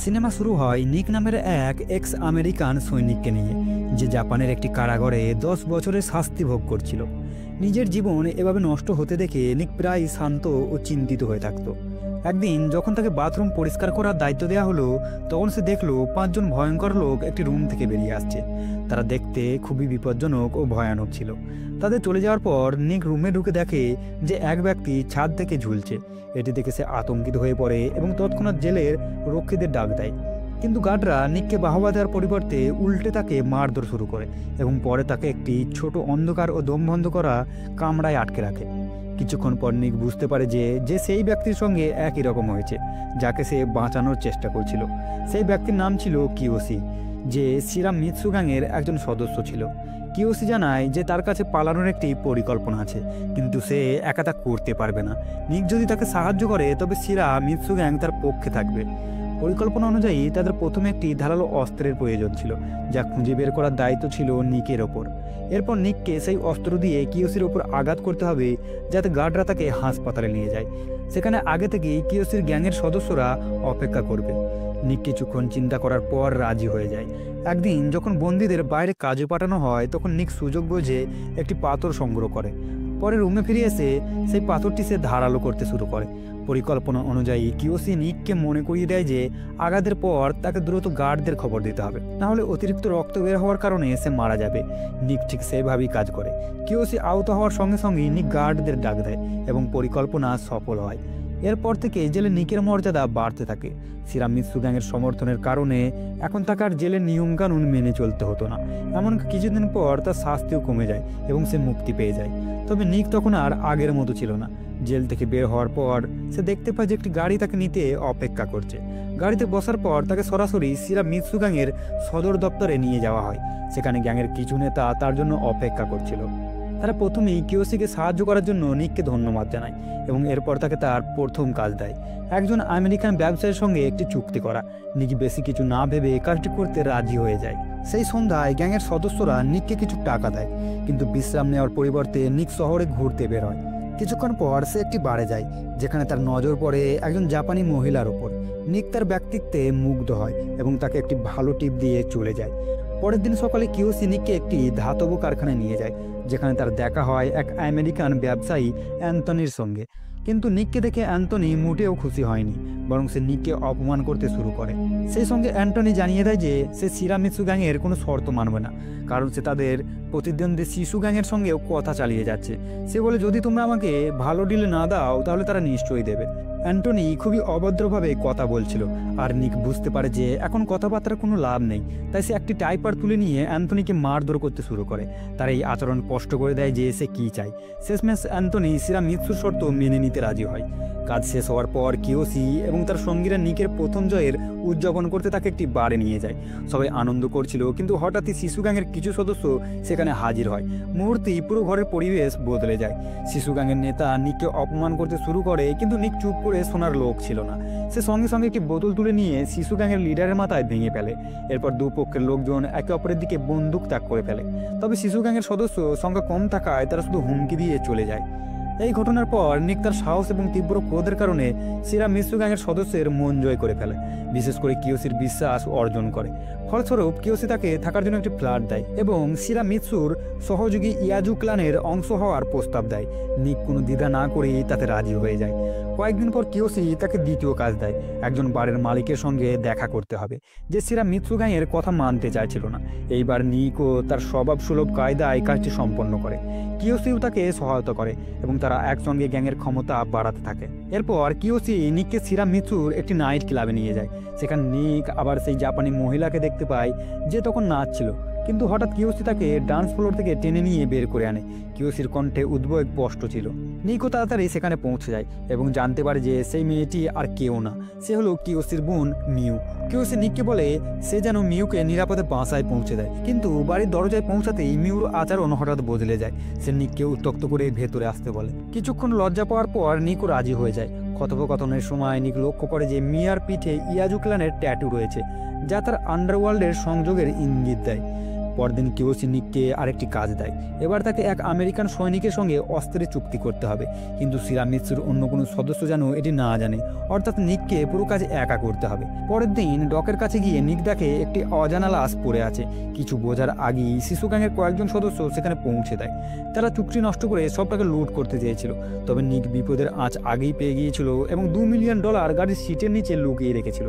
Cinema শুরু হয় নিক নামের এক এক্স আমেরিকান সৈনিককে নিয়ে, যে জাপানের একটি কারাগারে 10 বছরের শাস্তি ভোগ করছিল। নিজের জীবন এভাবে নষ্ট হতে দেখে নিক প্রায় শান্ত ও চিন্তিত হয়ে থাকত। একদিন যখন তাকে বাথরুম পরিষ্কার করার দায়িত্ব দেওয়া হলো, তখন সে দেখলো 5 জন ভয়ঙ্কর লোক একটি রুম থেকে বেরিয়ে আসছে। তারা দেখতে খুবই বিপজ্জনক ও ভয়ানক ছিল। তাদের চলে যাওয়ার পর নিক রুমে ঢুকে দেখে যে এক ব্যক্তি ছাদ থেকে ঝুলছে। এটি দেখে সে আতঙ্কিত হয়ে পড়ে এবং তৎক্ষণাৎ জেলের রক্ষীদের ডাক দেয়। কিন্তু গার্ডরা নিককে বাহবা দেওয়ার পরিবর্তে উল্টে তাকে মারধর শুরু করে এবং পরে তাকে একটি ছোট অন্ধকার ও দম বন্ধ করা কামরায় আটকে রাখে। কিছুক্ষণ পর নিক বুঝতে পারে যে সেই ব্যক্তির সঙ্গে একই রকম হয়েছে, যাকে সে বাঁচানোর চেষ্টা করছিল। সেই ব্যক্তির নাম ছিল কিয়োশি, যে শিরা মিৎসুগাংয়ের একজন সদস্য ছিল। কিয়োশি জানায় যে তার কাছে পালানোর একটি পরিকল্পনা আছে, কিন্তু সে একা তা করতে পারবে না। নিক যদি তাকে সাহায্য করে তবে শিরা মিৎসুগাং তার পক্ষে থাকবে। পরিকল্পনা অনুযায়ী তাদের প্রথমে একটি ধারালো অস্ত্রের প্রয়োজন ছিল, যা খুঁজে বের করার দায়িত্ব ছিল নিকের ওপর। এরপর নিককে সেই অস্ত্র দিয়ে কিয়োশির ওপর আঘাত করতে হবে, যাতে গার্ডরা তাকে হাসপাতালে নিয়ে যায়। সেখানে আগে থেকেই কিয়োশির গ্যাংয়ের সদস্যরা অপেক্ষা করবে। নিক কিছুক্ষণ চিন্তা করার পর রাজি হয়ে যায়। একদিন যখন বন্দীদের বাইরে কাজে পাঠানো হয়, তখন নিক সুযোগ বুঝে একটি পাথর সংগ্রহ করে। পরে রুমে ফিরে এসে সেই পাথরটি সে ধারালো করতে শুরু করে। পরিকল্পনা অনুযায়ী কিয়োশি নিককে মনে করিয়ে দেয় যে আঘাতের পর তাকে দ্রুত গার্ডদের খবর দিতে হবে, নাহলে অতিরিক্ত রক্ত বের হওয়ার কারণে সে মারা যাবে। নিক ঠিক সেভাবেই কাজ করে। কিয়োশি আহত হওয়ার সঙ্গে সঙ্গে নিক গার্ডদের ডাক দেয় এবং পরিকল্পনা সফল হয়। এরপর থেকে জেলে নিকের মর্যাদা বাড়তে থাকে। শিরা মিৎসুগাংয়ের সমর্থনের কারণে এখন তাকে আর জেলের নিয়মকানুন মেনে চলতে হতো না। এমনকি কিছুদিন পর তার শাস্তিও কমে যায় এবং সে মুক্তি পেয়ে যায়। তবে নিক তখন আর আগের মতো ছিল না। জেল থেকে বের হওয়ার পর সে দেখতে পায় যে একটি গাড়ি তাকে নিতে অপেক্ষা করছে। গাড়িতে বসার পর তাকে সরাসরি শিরা মিৎসুগাংয়ের সদর দপ্তরে নিয়ে যাওয়া হয়। সেখানে গ্যাংয়ের কিছু নেতা তার জন্য অপেক্ষা করছিল। তারা প্রথমেই কিয়োশিকে সাহায্য করার জন্য নিককে ধন্যবাদ জানায় এবং এরপর তাকে তার প্রথম কাজ দেয়, একজন আমেরিকান ব্যবসায়ীর সঙ্গে একটি চুক্তি করা। নিক বেশি কিছু না ভেবে কাজটি করতে রাজি হয়ে যায়। সেই সন্ধ্যায় গ্যাংয়ের সদস্যরা নিককে কিছু টাকা দেয়, কিন্তু বিশ্রাম নেওয়ার পরিবর্তে নিক শহরে ঘুরতে বের হয়। কিছুক্ষণ পর সে একটি বারে যায়, যেখানে তার নজর পড়ে একজন জাপানি মহিলার ওপর। নিক তার ব্যক্তিত্বে মুগ্ধ হয় এবং তাকে একটি ভালো টিপ দিয়ে চলে যায়। পরের দিন সকালে কিয়োশি নিককে একটি ধাতব কারখানায় নিয়ে যায়, যেখানে তার দেখা হয় এক আমেরিকান ব্যবসায়ী অ্যান্টনির সঙ্গে। কিন্তু নিককে দেখে অ্যান্টনি মোটেও খুশি হয়নি, বরং সে নিককে অপমান করতে শুরু করে। সেই সঙ্গে অ্যান্টনি জানিয়ে দেয় যে সে শিরা মিৎসুগাংয়ের কোনো শর্ত মানবে না, কারণ সে তাদের প্রতিদ্বন্দ্বী শিশু গ্যাংয়ের সঙ্গেও কথা চালিয়ে যাচ্ছে। সে বলে, যদি তোমরা আমাকে ভালো ডিল না দাও তাহলে তারা নিশ্চয়ই দেবে। অ্যান্টনি খুবই অভদ্রভাবে কথা বলছিল, আর নিক বুঝতে পারে যে এখন কথাবার্তার কোনো লাভ নেই। তাই সে একটি টাইপার তুলে নিয়ে অ্যান্টনিকে মারধর করতে শুরু করে। তার এই আচরণ স্পষ্ট করে দেয় যে সে কী চায়। শেষমেশ অ্যান্টনি শিরা মিৎসুর শর্ত মেনে নিতে রাজি হয়। কাজ শেষ হওয়ার পর কিয়োশি এবং তার সঙ্গীরা নিকের প্রথম জয়ের উদযাপন করতে তাকে একটি বারে নিয়ে যায়। সবাই আনন্দ করছিল, কিন্তু হঠাৎই শিশু গ্যাংয়ের কিছু সদস্য সেখানে হাজির হয়। মুহূর্তেই পুরো ঘরের পরিবেশ বদলে যায়। শিশু গ্যাংয়ের নেতা নিককে অপমান করতে শুরু করে, কিন্তু নিক চুপ করে শোনার লোক ছিল না। সে সঙ্গে সঙ্গে একটি বোতল তুলে নিয়ে শিশু গ্যাংয়ের লিডারের মাথায় ভেঙে ফেলে। এরপর দুপক্ষের লোকজন একে অপরের দিকে বন্দুক তাক করে ফেলে। তবে শিশু গ্যাংয়ের সদস্য সংখ্যা কম থাকায় তারা শুধু হুমকি দিয়ে চলে যায়। এই ঘটনার পর নিক তার সাহস এবং তীব্র ক্রোধের কারণে শিরা মিৎসুগাংয়ের সদস্যের মন জয় করে ফেলে, বিশেষ করে কিয়োশির বিশ্বাস অর্জন করে। ফলস্বরূপ কিয়োশি তাকে থাকার জন্য একটি ফ্ল্যাট দেয় এবং শিরা মিৎসুর সহযোগী ইয়াজু ক্লানের অংশ হওয়ার প্রস্তাব দেয়। নিক কোনো দ্বিধা না করেই তাতে রাজি হয়ে যায়। কয়েকদিন পর কিয়োশি তাকে দ্বিতীয় কাজ দেয়, একজন বারের মালিকের সঙ্গে দেখা করতে হবে, যে শিরা মিৎসুগাংয়ের কথা মানতে চাইছিল না। এইবার নিকও তার স্বভাবসুলভ কায়দায় কাজটি সম্পন্ন করে। কিয়োশিও তাকে সহায়তা করে এবং তারা একসঙ্গে গ্যাংয়ের ক্ষমতা বাড়াতে থাকে। এরপর কিয়োশি নিককে শিরা মিৎসুর একটি নাইট ক্লাবে নিয়ে যায়। সেখানে নিক আবার সেই জাপানি মহিলাকে দেখতে পায়, যে তখন নাচছিল। কিন্তু হঠাৎ কিয়োশি তাকে ডান্স ফ্লোর থেকে টেনে নিয়ে বের করে আনে। কিয়োশির কণ্ঠে উদ্বেগ স্পষ্ট ছিল। নিকও তাড়াতাড়ি সেখানে পৌঁছে যায় এবং জানতে পারে যে সেই মেয়েটি আর কেউ না, সে হলো কিয়োশির বোন মিউ। কিয়োশি নিককে বলে সে যেন মিউকে নিরাপদে বাসায় পৌঁছে দেয়, কিন্তু বাড়ির দরজায় পৌঁছাতেই মিউর আচরণ হঠাৎ বদলে যায়। সে নিককে উত্ত্যক্ত করে ভেতরে আসতে বলে। কিছুক্ষণ লজ্জা পাওয়ার পর নিকও রাজি হয়ে যায়। কথোপকথনের সময় নিক লক্ষ্য করে যে মিয়ার পিঠে ইয়াজু ক্লানের ট্যাটু রয়েছে, যা তার আন্ডারওয়ার্ল্ডের সংযোগের ইঙ্গিত দেয়। পরদিন কিওসি নিককে আরেকটি কাজ দেয়। এবার তাকে এক আমেরিকান সৈনিকের সঙ্গে অস্ত্রের চুক্তি করতে হবে, কিন্তু শিরামিৎসুর অন্য কোনো সদস্য যেন এটি না জানে, অর্থাৎ নিককে পুরো কাজ একা করতে হবে। পরের দিন ডকের কাছে গিয়ে নিক দেখে একটি অজানা লাশ পড়ে আছে। কিছু বোঝার আগেই শিশু গ্যাংয়ের কয়েকজন সদস্য সেখানে পৌঁছে দেয়। তারা চুক্তি নষ্ট করে সবটাকে লুট করতে চেয়েছিল, তবে নিক বিপদের আঁচ আগেই পেয়ে গিয়েছিল এবং $2 মিলিয়ন গাড়ির সিটের নিচে লুকিয়ে রেখেছিল।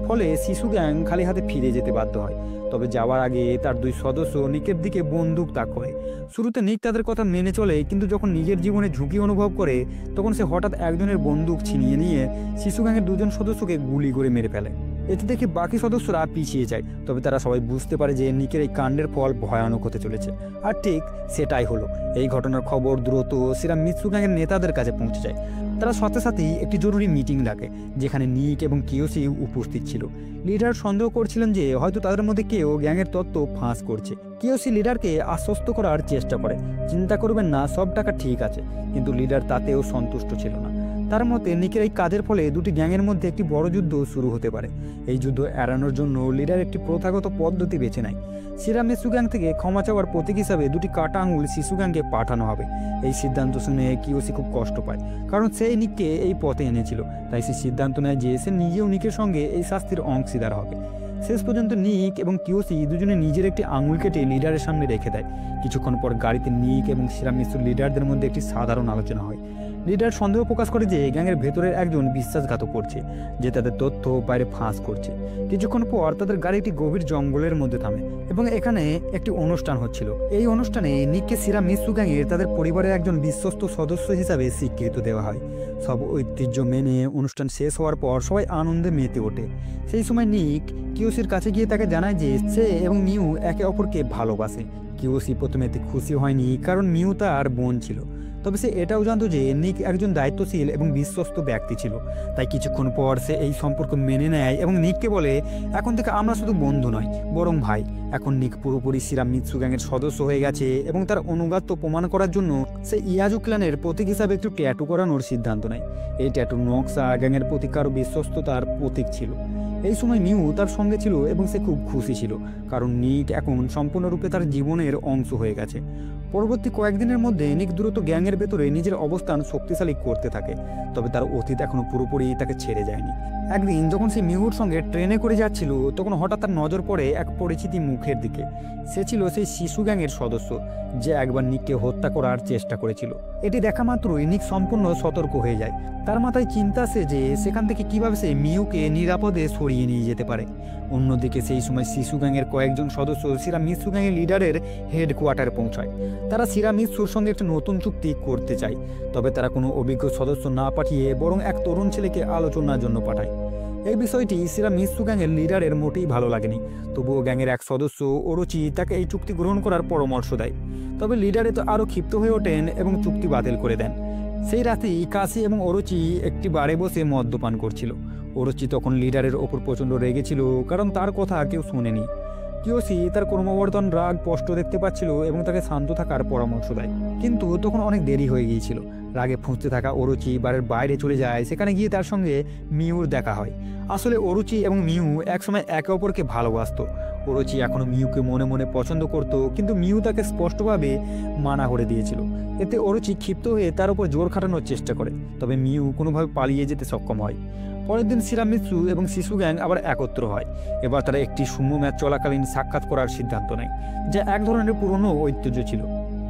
ফলে শিশু গ্যাং খালি হাতে ফিরে যেতে বাধ্য হয়। তবে যাওয়ার আগে তার 2 সদস্য নিকের দিকে বন্দুক তাক করে। শুরুতে নিক তাদের কথা মেনে চলে, কিন্তু যখন নিজের জীবনে ঝুঁকি অনুভব করে তখন সে হঠাৎ একজনের বন্দুক ছিনিয়ে নিয়ে শিশু গ্যাংয়ের 2 জন সদস্যকে গুলি করে মেরে ফেলে। এতে দেখে বাকি সদস্যরা পিছিয়ে যায়, তবে তারা সবাই বুঝতে পারে যে নিকের এই কাণ্ডের ফল ভয়ানক হতে চলেছে। আর ঠিক সেটাই হলো। এই ঘটনার খবর দ্রুত শিরামিৎসু গ্যাংয়ের নেতাদের কাছে পৌঁছে যায়। তারা সাথে সাথেই একটি জরুরি মিটিং ডাকে, যেখানে নিক এবং কিওসি উপস্থিত ছিল। লিডার সন্দেহ করছিলেন যে হয়তো তাদের মধ্যে কেউ গ্যাংয়ের তত্ত্ব ফাঁস করছে। কিওসি লিডারকে আশ্বস্ত করার চেষ্টা করে, চিন্তা করবেন না, সব টাকা ঠিক আছে, কিন্তু লিডার তাতেও সন্তুষ্ট ছিল না। তার মতে নিকের এই কাজের ফলে 2টি গ্যাংয়ের মধ্যে একটি বড় যুদ্ধ শুরু হতে পারে। এই যুদ্ধ এড়ানোর জন্য লিডার একটি প্রথাগত পদ্ধতি বেছে নেয়। শিরামিৎসু গ্যাং থেকে ক্ষমা চাওয়ার প্রতীক হিসাবে 2টি কাটা আঙুল শিশু গ্যাংকে পাঠানো হবে। এই সিদ্ধান্ত শুনে কিওসি খুব কষ্ট পায়, কারণ সে নিককে এই পথে এনেছিল। তাই সে সিদ্ধান্ত নেয় যে সে নিজেও নিকের সঙ্গে এই শাস্তির অংশীদার হবে। শেষ পর্যন্ত নিক এবং কিওসি দুজনে নিজের একটি আঙুল কেটে লিডারের সামনে রেখে দেয়। কিছুক্ষণ পর গাড়িতে নিক এবং শিরামিৎসুর লিডারদের মধ্যে একটি সাধারণ আলোচনা হয়। লিডার সন্দেহ প্রকাশ করে যে গ্যাংয়ের ভেতরের একজন বিশ্বাসঘাতক করছে, যে তাদের তথ্য বাইরে ফাঁস করছে। কিছুক্ষণ পর তাদের গাড়িটি গভীর জঙ্গলের মধ্যে থামে এবং এখানে একটি অনুষ্ঠান হচ্ছিল। এই অনুষ্ঠানে নিককে শিরামিৎসু গ্যাংয়ের তাদের পরিবারের একজন বিশ্বস্ত সদস্য হিসাবে স্বীকৃতি দেওয়া হয়। সব ঐতিহ্য মেনে অনুষ্ঠান শেষ হওয়ার পর সবাই আনন্দে মেতে ওঠে। সেই সময় নিক কিওসির কাছে গিয়ে তাকে জানায় যে সে এবং মিউ একে অপরকে ভালোবাসে। কিওসি প্রথমে এতে খুশি হয়নি, কারণ মিউ তার বোন ছিল। তবে সে এটাও জানতো যে নিক একজন দায়িত্বশীল এবং বিশ্বস্ত ব্যক্তি ছিল। তাই কিছুক্ষণ পর সে এই সম্পর্ক মেনে নেয় এবং নিককে বলে, এখন থেকে আমরা শুধু বন্ধু নয়, বরং ভাই। এখন নিক পুরোপুরি শিরামিৎসু গ্যাংয়ের সদস্য হয়ে গেছে এবং তার অনুগত্য প্রমাণ করার জন্য সে ইয়াজু ক্ল্যানের প্রতীক হিসাবে একটু ট্যাটু করানোর সিদ্ধান্ত নেয়। এই ট্যাটুর নকশা গ্যাংয়ের প্রতি কারো বিশ্বস্ততার প্রতীক ছিল। এই সময় মিউ তার সঙ্গে ছিল এবং সে খুব খুশি ছিল, কারণ নিক এখন সম্পূর্ণরূপে তার জীবনের অংশ হয়ে গেছে। পরবর্তী কয়েকদিনের মধ্যে নিক দ্রুত গ্যাংয়ের ভেতরে নিজের অবস্থান শক্তিশালী করতে থাকে, তবে তার অতীত এখনো পুরোপুরি তাকে ছেড়ে যায়নি। একদিন যখন সে মিহুর সঙ্গে ট্রেনে করে যাচ্ছিল, তখন হঠাৎ তার নজর পড়ে এক পরিচিত মুখের দিকে। সে ছিল সেই শিশু গ্যাংয়ের সদস্য, যে একবার নিককে হত্যা করার চেষ্টা করেছিল। এটি দেখা মাত্রই নিক সম্পূর্ণ সতর্ক হয়ে যায়। তার মাথায় চিন্তা আসে যে সেখান থেকে কিভাবে সে মিহুকে নিরাপদে সরিয়ে নিয়ে যেতে পারে। অন্যদিকে সেই সময় শিশু গ্যাংয়ের কয়েকজন সদস্য শিরামিৎসু গ্যাংয়ের লিডারের হেডকোয়ার্টারে পৌঁছায়। তারা শিরামিৎসুর সঙ্গে একটা নতুন চুক্তি করতে চায়, তবে তারা কোনো অভিজ্ঞ সদস্য না পাঠিয়ে বরং এক তরুণ ছেলেকে আলোচনার জন্য পাঠায়। এই বিষয়টি শিরামিৎসু গ্যাংয়ের লিডারের মোটেই ভালো লাগেনি। তবুও গ্যাংয়ের এক সদস্য ওরোচি তাকে এই চুক্তি গ্রহণ করার পরামর্শ দেয়। তবে লিডারে তো আরও ক্ষিপ্ত হয়ে ওঠেন এবং চুক্তি বাতিল করে দেন। সেই রাতেই কাশি এবং ওরোচি একটি বারে বসে মদ্যপান করছিল। ওরোচি তখন লিডারের ওপর প্রচণ্ড রেগেছিল, কারণ তার কথা কেউ শোনেনি। কিওসি তার ক্রমবর্ধন রাগ স্পষ্ট দেখতে পাচ্ছিল এবং তাকে শান্ত থাকার পরামর্শ দেয়, কিন্তু তখন অনেক দেরি হয়ে গিয়েছিল। রাগে ফুঁসতে থাকা ওরোচি বারের বাইরে চলে যায়। সেখানে গিয়ে তার সঙ্গে মিউর দেখা হয়। আসলে ওরোচি এবং মিউ একসময় একে অপরকে ভালোবাসত। ওরোচি এখনো মিউকে মনে মনে পছন্দ করত, কিন্তু মিউ তাকে স্পষ্টভাবে মানা করে দিয়েছিল। এতে ওরোচি ক্ষিপ্ত হয়ে তার উপর জোর খাটানোর চেষ্টা করে, তবে মিউ কোনোভাবে পালিয়ে যেতে সক্ষম হয়। পরের দিন শিরামিৎসু এবং শিশু গ্যাং আবার একত্র হয়। এবার তারা একটি সুমো ম্যাচ চলাকালীন সাক্ষাৎ করার সিদ্ধান্ত নেয়, যা এক ধরনের পুরনো ঐতিহ্য ছিল।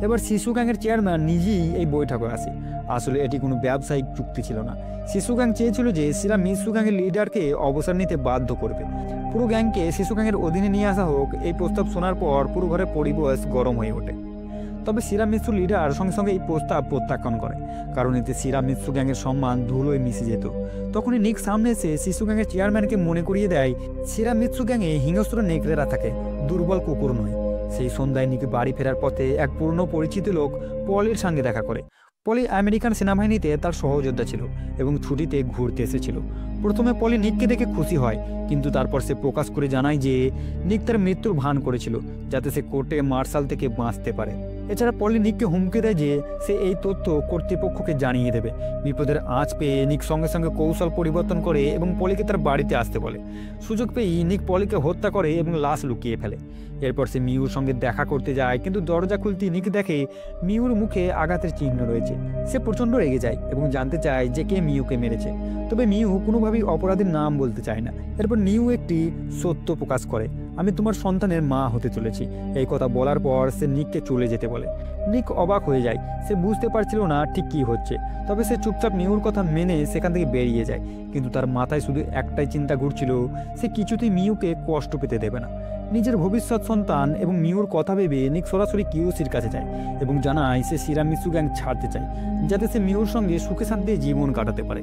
এবার শিশু গ্যাংয়ের চেয়ারম্যান নিজেই এই বৈঠকে আসে। আসলে এটি কোনো ব্যবসায়িক চুক্তি ছিল না। শিশু গ্যাং চেয়েছিল যে শিরামিৎসু গ্যাংয়ের লিডারকে অবসর নিতে বাধ্য করবে। পুরো গ্যাংকে শিশু গ্যাংয়ের অধীনে নিয়ে আসা হোক। এই প্রস্তাব শোনার পর পুরো ঘরের পরিবেশ গরম হয়ে ওঠে। তবে শিরামিৎসু লিডার সঙ্গে সঙ্গে এই প্রস্তাব প্রত্যাখ্যান করে, কারণ এতে শিরামিৎসু গ্যাংয়ের সম্মান ধুলোয় মিশে যেত। তখনই নিক সামনে এসে শিশু গ্যাংয়ের চেয়ারম্যানকে মনে করিয়ে দেয় শিরামিৎসু গ্যাংয়ে হিংস্র নেকড়েরা থাকে, দুর্বল কুকুর নয়। সেই সন্ধ্যায় নিক বাড়ি ফেরার পথে এক পুরনো পরিচিত লোক পলির সঙ্গে দেখা করে। পলি আমেরিকান সেনাবাহিনীতে তার সহযোদ্ধা ছিল এবং ছুটিতে ঘুরতে এসেছিল। প্রথমে পলি নিককে দেখে খুশি হয়, কিন্তু তারপর সে প্রকাশ করে জানায় যে নিক তার মৃত্যুর ভান করেছিল, যাতে সে কোর্টে মার্শাল থেকে বাঁচতে পারে। এছাড়া পলি নিককে হুমকি দেয় যে সে এই তথ্য কর্তৃপক্ষকে জানিয়ে দেবে। বিপদের আঁচ পেয়ে নিক সঙ্গে সঙ্গে কৌশল পরিবর্তন করে এবং পলিকে তার বাড়িতে আসতে বলে। সুযোগ পেয়েই নিক পলিকে হত্যা করে এবং লাশ লুকিয়ে ফেলে। এরপর সে মিউর সঙ্গে দেখা করতে যায়, কিন্তু দরজা খুলতেই নিক দেখে মিউর মুখে আঘাতের চিহ্ন রয়েছে। সে প্রচণ্ড রেগে যায় এবং জানতে চায় যে কে মিউকে মেরেছে, তবে মিউ কোনোভাবেই অপরাধীর নাম বলতে চায় না। এরপর নিউ একটি সত্য প্রকাশ করে, আমি তোমার সন্তানের মা হতে চলেছি। এই কথা বলার পর সে নিককে চলে যেতে বলে। নিক অবাক হয়ে যায়, সে বুঝতে পারছিল না ঠিক কী হচ্ছে। তবে সে চুপচাপ মিউর কথা মেনে সেখান থেকে বেরিয়ে যায়, কিন্তু তার মাথায় শুধু একটাই চিন্তা ঘুরছিল, সে কিছুতেই মিউকে কষ্ট পেতে দেবে না। নিজের ভবিষ্যৎ সন্তান এবং মিউর কথা ভেবে নিক সরাসরি কিওসির কাছে যায় এবং জানায় সে শিরামিৎসু গ্যাং ছাড়তে চায়, যাতে সে মিউর সঙ্গে সুখে শান্তিতে জীবন কাটাতে পারে।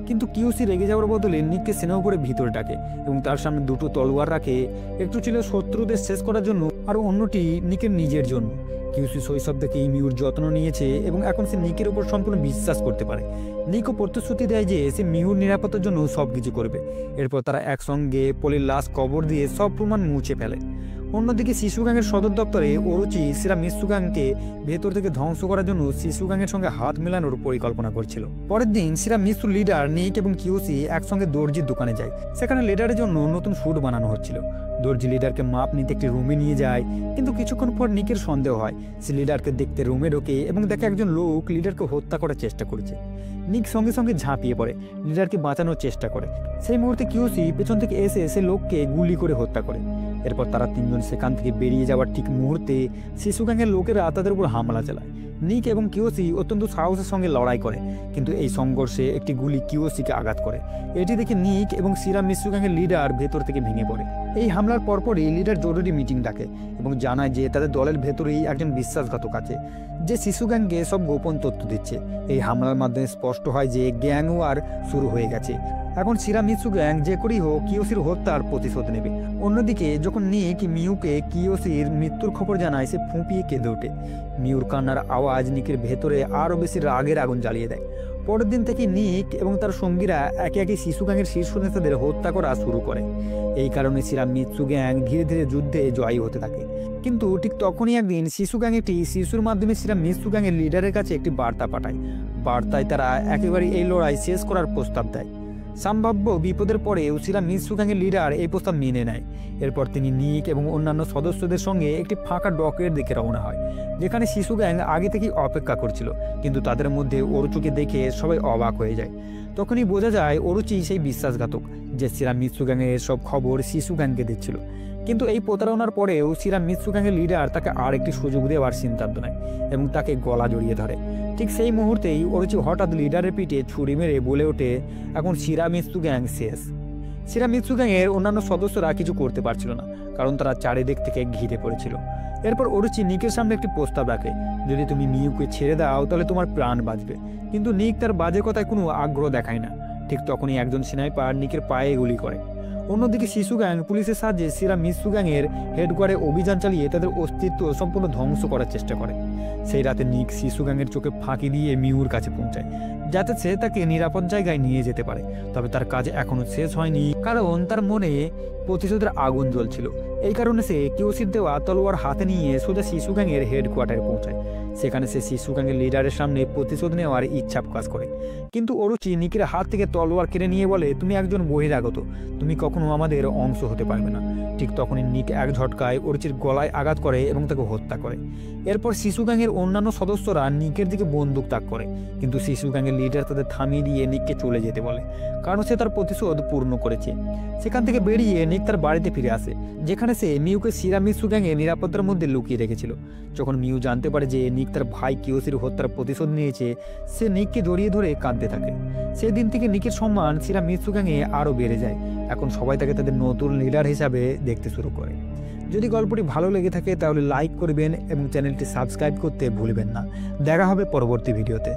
কিন্তু কিওসি রেগে যাওয়ার বদলে নিককে স্নেহ করে ভিতরে ডাকে এবং তার সামনে দুটো তলোয়ার রাখে। একটু ছিল শত্রুদের শেষ করার জন্য আর অন্যটি নিকের নিজের জন্য। কিওসি শৈশব থেকেই মিউর যত্ন নিয়েছে এবং এখন সে নিকের উপর সম্পূর্ণ বিশ্বাস করতে পারে। নিকও প্রতিশ্রুতি দেয় যে সে মিউর নিরাপত্তার জন্য সব কিছু করবে। এরপর তারা একসঙ্গে পলির লাশ কবর দিয়ে সব প্রমাণ মুছে ফেলে। অন্যদিকে শিশুগাংয়ের সদর দপ্তরে ওরুচি শিরামিৎসুগাংকে ভেতর থেকে ধ্বংস করার জন্য শিশুগাংয়ের সঙ্গে হাত মেলানোর পরিকল্পনা করছিল। পরের দিন শিরামিৎসু লিডার নিক এবং কিওসি একসঙ্গে দর্জির দোকানে যায়। সেখানে লিডারের জন্য নতুন স্যুট বানানো হচ্ছিল। দর্জি লিডারকে মাপ নিতে একটি রুমে নিয়ে যায়, কিন্তু কিছুক্ষণ পর নিকের সন্দেহ হয়। সে লিডারকে দেখতে রুমে ঢোকে এবং দেখে একজন লোক লিডারকে হত্যা করার চেষ্টা করেছে। নিক সঙ্গে সঙ্গে ঝাঁপিয়ে পড়ে, লিডারকে বাঁচানোর চেষ্টা করে। সেই মুহূর্তে কিওসি পেছন থেকে এসে সে লোককে গুলি করে হত্যা করে। এরপর তারা তিনজন সেখান থেকে বেরিয়ে যাওয়ার ঠিক মুহূর্তে শিশুগাংয়ের লোকেরা তাদের উপর হামলা চালায়। নিক এবং কিওসি অত্যন্ত সাহসের সঙ্গে লড়াই করে, কিন্তু এই সংঘর্ষে একটি গুলি কিওসিকে আঘাত করে। এটি দেখে নিক এবং শিরামিৎসুগাংয়ের লিডার ভেতর থেকে ভেঙে পড়ে। এই হামলার পরপরই লিডার জরুরি মিটিং ডাকে এবং জানায় যে তাদের দলের ভেতরেই একজন বিশ্বাসঘাতক আছে, যে শিশুগাংকে সব গোপন তথ্য দিচ্ছে। এই হামলার মাধ্যমে স্পষ্ট হয় যে গ্যাং ওয়ার শুরু হয়ে গেছে। এখন শিরামিৎসু গ্যাং যে করেই হোক কিওসির হত্যার প্রতিশোধ নেবে। অন্যদিকে যখন নিক মিউকে কিওসির মৃত্যুর খবর জানায়, সে ফুঁপিয়ে কেঁদে ওঠে। মিউর কান্নার আওয়াজ নিকের ভেতরে আরও বেশি রাগের আগুন জ্বালিয়ে দেয়। পরের দিন থেকে নিক এবং তার সঙ্গীরা একে একে শিশুগাংয়ের শীর্ষ নেতাদের হত্যা করা শুরু করে। এই কারণে শিরামিৎসু গ্যাং ধীরে ধীরে যুদ্ধে জয়ী হতে থাকে। কিন্তু ঠিক তখনই একদিন শিশুগাং একটি শিশুর মাধ্যমে শিরামিৎসু গ্যাংয়ের লিডারের কাছে একটি বার্তা পাঠায়। বার্তায় তারা একেবারে এই লড়াই শেষ করার প্রস্তাব দেয়। সম্ভাব্য বিপদের পরেও শিরামিৎসুগাংয়ের লিডার এই প্রস্তাব মেনে নেয়। এরপর তিনি নিক এবং অন্যান্য সদস্যদের সঙ্গে একটি ফাঁকা ডকের দিকে রওনা হয়, যেখানে শিশুগাং আগে থেকেই অপেক্ষা করছিল। কিন্তু তাদের মধ্যে ওরুচুকে দেখে সবাই অবাক হয়ে যায়। তখনই বোঝা যায় ওরুচি সেই বিশ্বাসঘাতক, যে শিরামিৎসুগাংয়ের সব খবর শিশুগাংকে দিচ্ছিল। কিন্তু এই প্রতারণার পরেও শিরামিৎসুগাংয়ের লিডার তাকে আর একটি সুযোগ দেওয়ার সিদ্ধান্ত নেয় এবং তাকে গলা জড়িয়ে ধরে। ঠিক সেই মুহূর্তেই ওরুচি হঠাৎ লিডারের পিঠে ছুরি মেরে বলে ওঠে, এখন শিরামিৎসু গ্যাং শেষ। শিরামিৎসু গ্যাংয়ের অন্যান্য সদস্যরা কিছু করতে পারছিল না, কারণ তারা চারিদিক থেকে ঘিরে পড়েছিল। এরপর ওরুচি নিকের সামনে একটি প্রস্তাব রাখে, যদি তুমি মিউকে ছেড়ে দাও তাহলে তোমার প্রাণ বাঁচবে। কিন্তু নিক তার বাজে কথায় কোনো আগ্রহ দেখায় না। ঠিক তখনই একজন স্নাইপার নিকের পায়ে গুলি করে। অন্যদিকে শিশুগাং পুলিশের সাহায্যে শিরামিৎসু গ্যাংয়ের হেডকোয়ার্টারে অভিযান চালিয়ে তাদের অস্তিত্ব সম্পূর্ণ ধ্বংস করার চেষ্টা করে। সেই রাতে নিক শিশুগাংয়ের চোখে ফাঁকি দিয়ে মিউর কাছে পৌঁছায়, যাতে সে তাকে নিরাপদ জায়গায় নিয়ে যেতে পারে। তবে তার কাজ এখনো শেষ হয়নি, কারণ তার মনে প্রতিশোধের আগুন জ্বলছিল। এই কারণে সে কিওসির দেওয়া তলোয়ার হাতে নিয়ে সোজা শিশুগাংয়ের হেডকোয়ার্টারে পৌঁছায়। সেখানে সে শিশুগাংয়ের লিডারের সামনে প্রতিশোধ নেওয়ার ইচ্ছা প্রকাশ করে। কিন্তু ওরুচি নিকের হাত থেকে তলোয়ার কেড়ে নিয়ে বলে, তুমি একজন বহিরাগত, তুমি কখনো আমাদের অংশ হতে পারবে না। ঠিক তখনই নিক এক ঝটকায় ওরুচির গলায় আঘাত করে এবং তাকে হত্যা করে। এরপর শিশুগাংয়ের অন্যান্য সদস্যরা নিকের দিকে বন্দুক তাক করে, কিন্তু শিশুগাংয়ের লিডার তাদের থামিয়ে দিয়ে নিককে চলে যেতে বলে, কারণ সে তার প্রতিশোধ পূর্ণ করেছে। সেখান থেকে বেরিয়ে নিক তার বাড়িতে ফিরে আসে, যেখানে সে মিউকে শিরামিৎসু গ্যাংয়ের নিরাপত্তার মধ্যে লুকিয়ে রেখেছিল। যখন মিউ জানতে পারে যে নিক তার ভাই কিওসির হত্যার প্রতিশোধ নিয়েছে, সে নিককে জড়িয়ে ধরে কাঁদতে থাকে। সেদিন থেকে নিকের সম্মান শিরামিৎসু গ্যাংয়ে আরও বেড়ে যায়। এখন সবাই তাকে তাদের নতুন লিডার হিসাবে দেখতে শুরু করে। যদি গল্পটি ভালো লেগে থাকে তাহলে লাইক করবেন এবং চ্যানেলটি সাবস্ক্রাইব করতে ভুলবেন না। দেখা হবে পরবর্তী ভিডিওতে।